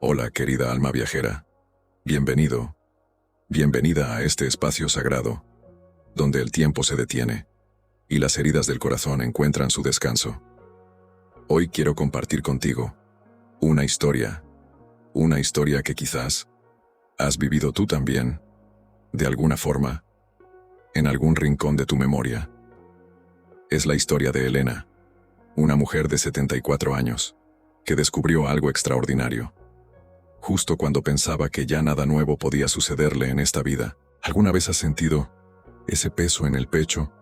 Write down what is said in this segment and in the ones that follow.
Hola, querida alma viajera. Bienvenido, bienvenida a este espacio sagrado, donde el tiempo se detiene y las heridas del corazón encuentran su descanso. Hoy quiero compartir contigo una historia que quizás has vivido tú también, de alguna forma, en algún rincón de tu memoria. Es la historia de Elena, una mujer de 74 años, que descubrió algo extraordinario. Justo cuando pensaba que ya nada nuevo podía sucederle en esta vida. ¿Alguna vez has sentido ese peso en el pecho,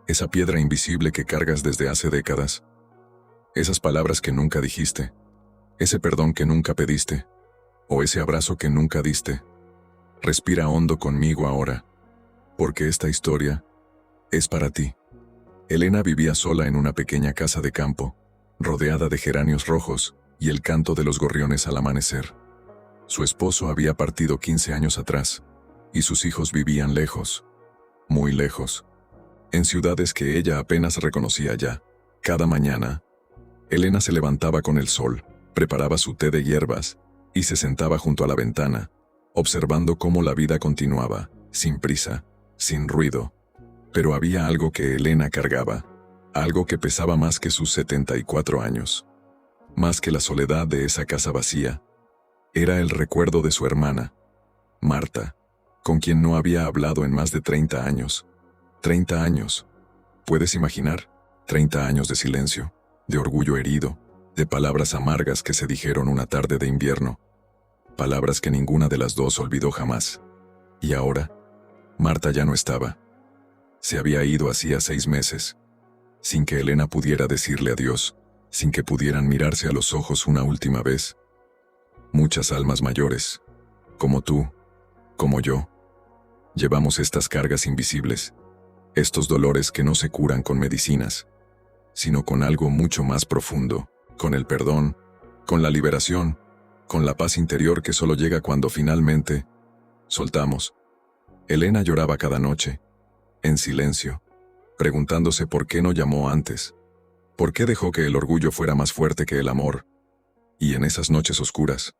esa piedra invisible que cargas desde hace décadas? Esas palabras que nunca dijiste, ese perdón que nunca pediste, o ese abrazo que nunca diste. Respira hondo conmigo ahora, porque esta historia es para ti. Elena vivía sola en una pequeña casa de campo, rodeada de geranios rojos y el canto de los gorriones al amanecer. Su esposo había partido 15 años atrás, y sus hijos vivían lejos, muy lejos, en ciudades que ella apenas reconocía ya. Cada mañana, Elena se levantaba con el sol, preparaba su té de hierbas, y se sentaba junto a la ventana, observando cómo la vida continuaba, sin prisa, sin ruido. Pero había algo que Elena cargaba, algo que pesaba más que sus 74 años, más que la soledad de esa casa vacía. Era el recuerdo de su hermana, Marta, con quien no había hablado en más de 30 años. 30 años. ¿Puedes imaginar? 30 años de silencio, de orgullo herido, de palabras amargas que se dijeron una tarde de invierno. Palabras que ninguna de las dos olvidó jamás. Y ahora, Marta ya no estaba. Se había ido hacía 6 meses, sin que Elena pudiera decirle adiós, sin que pudieran mirarse a los ojos una última vez. Muchas almas mayores, como tú, como yo, llevamos estas cargas invisibles, estos dolores que no se curan con medicinas, sino con algo mucho más profundo, con el perdón, con la liberación, con la paz interior que solo llega cuando finalmente soltamos. Elena lloraba cada noche, en silencio, preguntándose por qué no llamó antes, por qué dejó que el orgullo fuera más fuerte que el amor. Y en esas noches oscuras,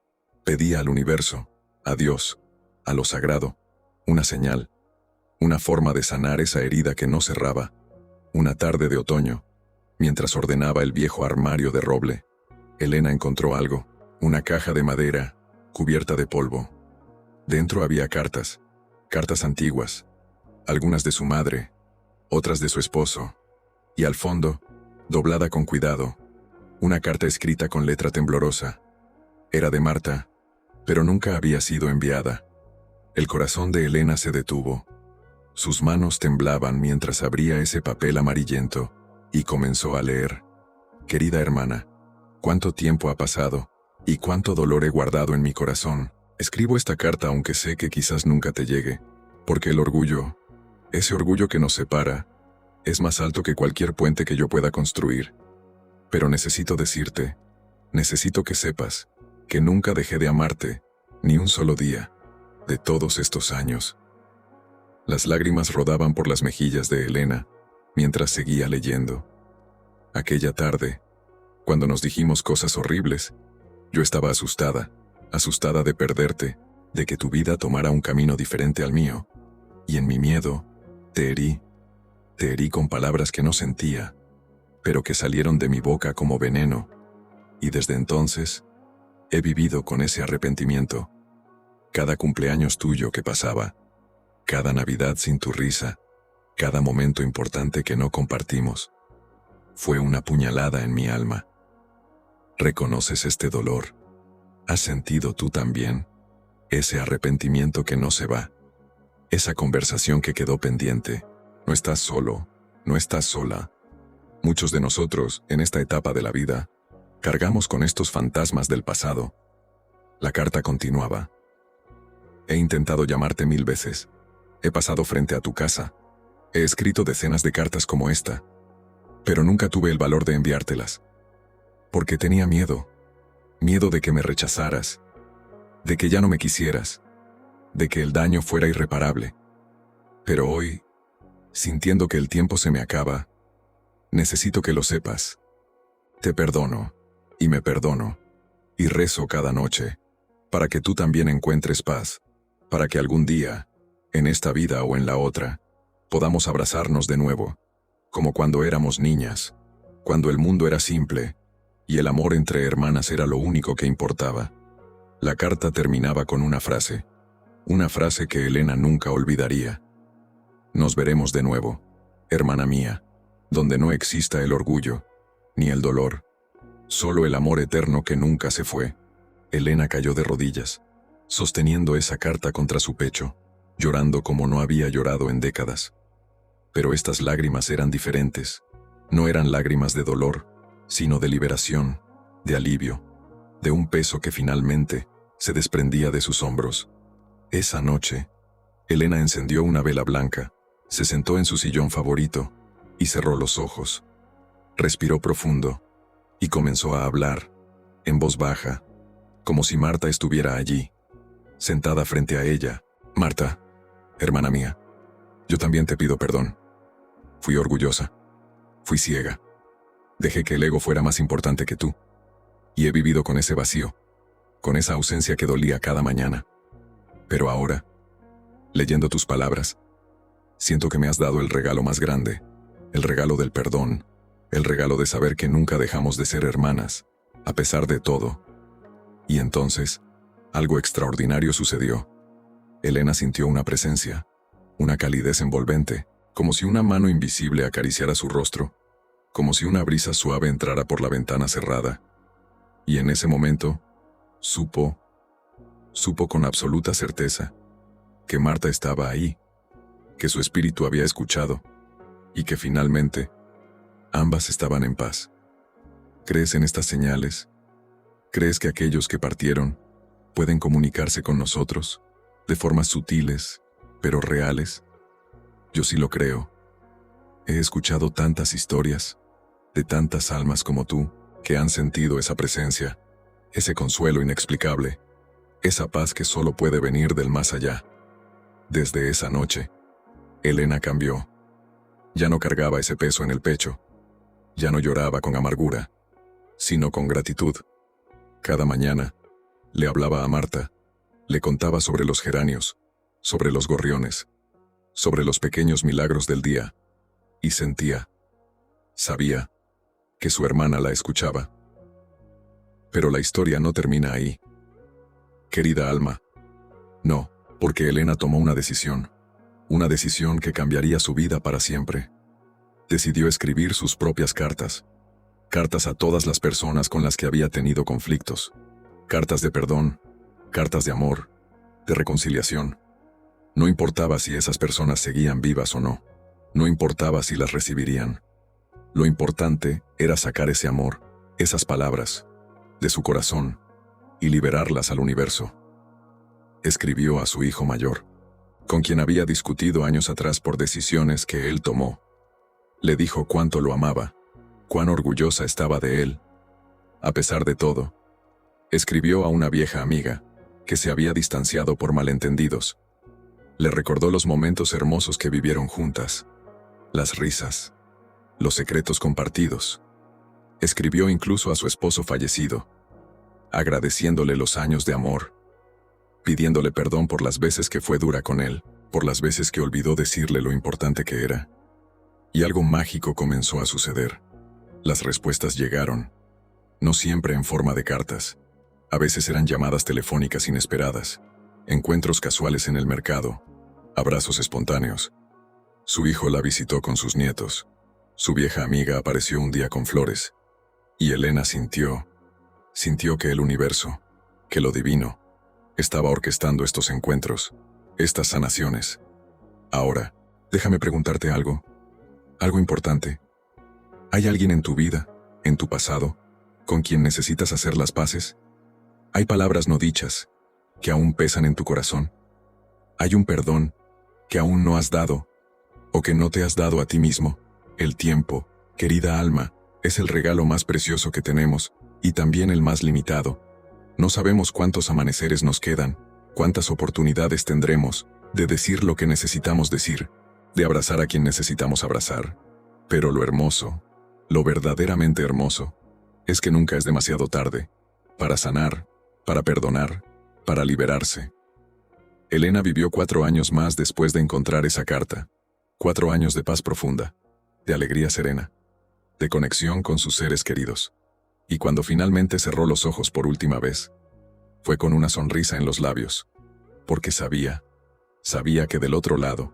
pedía al universo, a Dios, a lo sagrado, una señal, una forma de sanar esa herida que no cerraba. Una tarde de otoño, mientras ordenaba el viejo armario de roble, Elena encontró algo, una caja de madera, cubierta de polvo. Dentro había cartas, cartas antiguas, algunas de su madre, otras de su esposo, y al fondo, doblada con cuidado, una carta escrita con letra temblorosa. Era de Marta, pero nunca había sido enviada. El corazón de Elena se detuvo. Sus manos temblaban mientras abría ese papel amarillento, y comenzó a leer. Querida hermana, cuánto tiempo ha pasado, y cuánto dolor he guardado en mi corazón. Escribo esta carta aunque sé que quizás nunca te llegue, porque el orgullo, ese orgullo que nos separa, es más alto que cualquier puente que yo pueda construir. Pero necesito decirte, necesito que sepas, que nunca dejé de amarte, ni un solo día, de todos estos años. Las lágrimas rodaban por las mejillas de Elena, mientras seguía leyendo. Aquella tarde, cuando nos dijimos cosas horribles, yo estaba asustada, asustada de perderte, de que tu vida tomara un camino diferente al mío, y en mi miedo, te herí con palabras que no sentía, pero que salieron de mi boca como veneno, y desde entonces, he vivido con ese arrepentimiento. Cada cumpleaños tuyo que pasaba, cada Navidad sin tu risa, cada momento importante que no compartimos, fue una puñalada en mi alma. ¿Reconoces este dolor? ¿Has sentido tú también ese arrepentimiento que no se va? Esa conversación que quedó pendiente. No estás solo, no estás sola. Muchos de nosotros, en esta etapa de la vida, cargamos con estos fantasmas del pasado. La carta continuaba. He intentado llamarte 1000 veces. He pasado frente a tu casa. He escrito decenas de cartas como esta. Pero nunca tuve el valor de enviártelas. Porque tenía miedo. Miedo de que me rechazaras. De que ya no me quisieras. De que el daño fuera irreparable. Pero hoy, sintiendo que el tiempo se me acaba, necesito que lo sepas. Te perdono, y me perdono, y rezo cada noche, para que tú también encuentres paz, para que algún día, en esta vida o en la otra, podamos abrazarnos de nuevo, como cuando éramos niñas, cuando el mundo era simple, y el amor entre hermanas era lo único que importaba. La carta terminaba con una frase que Elena nunca olvidaría. Nos veremos de nuevo, hermana mía, donde no exista el orgullo, ni el dolor, solo el amor eterno que nunca se fue. Elena cayó de rodillas, sosteniendo esa carta contra su pecho, llorando como no había llorado en décadas. Pero estas lágrimas eran diferentes. No eran lágrimas de dolor, sino de liberación, de alivio, de un peso que finalmente se desprendía de sus hombros. Esa noche, Elena encendió una vela blanca, se sentó en su sillón favorito y cerró los ojos. Respiró profundo y comenzó a hablar, en voz baja, como si Marta estuviera allí, sentada frente a ella. Marta, hermana mía, yo también te pido perdón. Fui orgullosa, fui ciega, dejé que el ego fuera más importante que tú, y he vivido con ese vacío, con esa ausencia que dolía cada mañana. Pero ahora, leyendo tus palabras, siento que me has dado el regalo más grande, el regalo del perdón, el regalo de saber que nunca dejamos de ser hermanas, a pesar de todo. Y entonces, algo extraordinario sucedió. Elena sintió una presencia, una calidez envolvente, como si una mano invisible acariciara su rostro, como si una brisa suave entrara por la ventana cerrada. Y en ese momento, supo con absoluta certeza que Marta estaba ahí, que su espíritu había escuchado, y que finalmente, ambas estaban en paz. ¿Crees en estas señales? ¿Crees que aquellos que partieron pueden comunicarse con nosotros, de formas sutiles, pero reales? Yo sí lo creo. He escuchado tantas historias, de tantas almas como tú, que han sentido esa presencia, ese consuelo inexplicable, esa paz que solo puede venir del más allá. Desde esa noche, Elena cambió. Ya no cargaba ese peso en el pecho, ya no lloraba con amargura, sino con gratitud. Cada mañana, le hablaba a Marta, le contaba sobre los geranios, sobre los gorriones, sobre los pequeños milagros del día, y sabía, que su hermana la escuchaba. Pero la historia no termina ahí. Querida alma, no, porque Elena tomó una decisión que cambiaría su vida para siempre. Decidió escribir sus propias cartas a todas las personas con las que había tenido conflictos, cartas de perdón, cartas de amor, de reconciliación. No importaba si esas personas seguían vivas o no, no importaba si las recibirían. Lo importante era sacar ese amor, esas palabras, de su corazón, y liberarlas al universo. Escribió a su hijo mayor, con quien había discutido años atrás por decisiones que él tomó. Le dijo cuánto lo amaba, cuán orgullosa estaba de él. A pesar de todo, escribió a una vieja amiga, que se había distanciado por malentendidos. Le recordó los momentos hermosos que vivieron juntas, las risas, los secretos compartidos. Escribió incluso a su esposo fallecido, agradeciéndole los años de amor, pidiéndole perdón por las veces que fue dura con él, por las veces que olvidó decirle lo importante que era. Y algo mágico comenzó a suceder. Las respuestas llegaron, no siempre en forma de cartas. A veces eran llamadas telefónicas inesperadas, encuentros casuales en el mercado, abrazos espontáneos. Su hijo la visitó con sus nietos. Su vieja amiga apareció un día con flores. Y Elena sintió que el universo, que lo divino, estaba orquestando estos encuentros, estas sanaciones. Ahora, déjame preguntarte algo importante. ¿Hay alguien en tu vida, en tu pasado, con quien necesitas hacer las paces? ¿Hay palabras no dichas, que aún pesan en tu corazón? ¿Hay un perdón, que aún no has dado, o que no te has dado a ti mismo? El tiempo, querida alma, es el regalo más precioso que tenemos, y también el más limitado. No sabemos cuántos amaneceres nos quedan, cuántas oportunidades tendremos, de decir lo que necesitamos decir, de abrazar a quien necesitamos abrazar. Pero lo hermoso, lo verdaderamente hermoso, es que nunca es demasiado tarde, para sanar, para perdonar, para liberarse. Elena vivió 4 años más después de encontrar esa carta. 4 años de paz profunda, de alegría serena, de conexión con sus seres queridos. Y cuando finalmente cerró los ojos por última vez, fue con una sonrisa en los labios, porque sabía que del otro lado,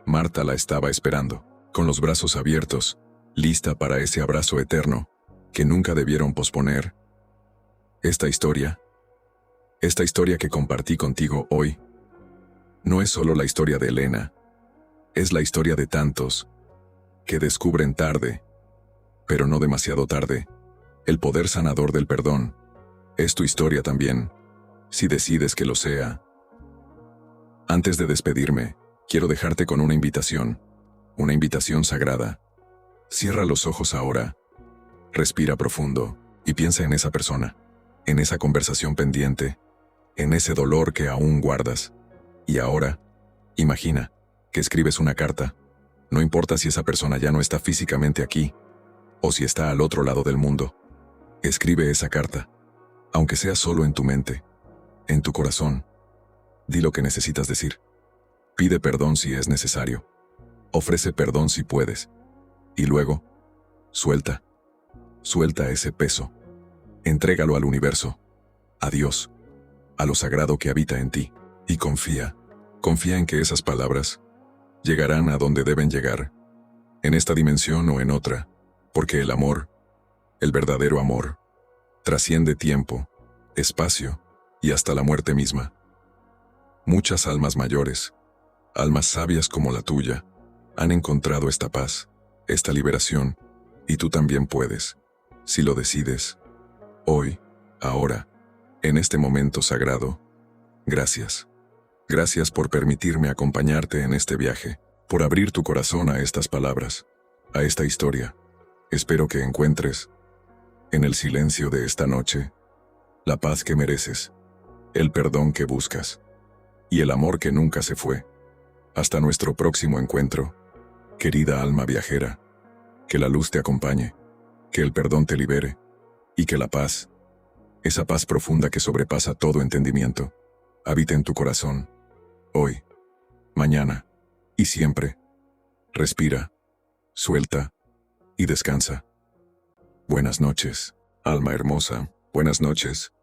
Marta la estaba esperando, con los brazos abiertos, lista para ese abrazo eterno, que nunca debieron posponer. Esta historia que compartí contigo hoy, no es solo la historia de Elena, es la historia de tantos que descubren tarde, pero no demasiado tarde, el poder sanador del perdón. Es tu historia también, si decides que lo sea. Antes de despedirme, quiero dejarte con una invitación sagrada. Cierra los ojos ahora, respira profundo y piensa en esa persona, en esa conversación pendiente, en ese dolor que aún guardas. Y ahora, imagina que escribes una carta. No importa si esa persona ya no está físicamente aquí, o si está al otro lado del mundo. Escribe esa carta, aunque sea solo en tu mente, en tu corazón. Di lo que necesitas decir. Pide perdón si es necesario. Ofrece perdón si puedes. Y luego, suelta ese peso. Entrégalo al universo, a Dios, a lo sagrado que habita en ti. Y confía en que esas palabras llegarán a donde deben llegar, en esta dimensión o en otra, porque el amor, el verdadero amor, trasciende tiempo, espacio y hasta la muerte misma. Muchas almas mayores, almas sabias como la tuya, han encontrado esta paz, esta liberación, y tú también puedes, si lo decides. Hoy, ahora, en este momento sagrado. Gracias. Gracias por permitirme acompañarte en este viaje, por abrir tu corazón a estas palabras, a esta historia. Espero que encuentres, en el silencio de esta noche, la paz que mereces, el perdón que buscas, y el amor que nunca se fue. Hasta nuestro próximo encuentro, querida alma viajera. Que la luz te acompañe, que el perdón te libere, y que la paz, esa paz profunda que sobrepasa todo entendimiento, habite en tu corazón, hoy, mañana, y siempre. Respira, suelta, y descansa. Buenas noches, alma hermosa, buenas noches.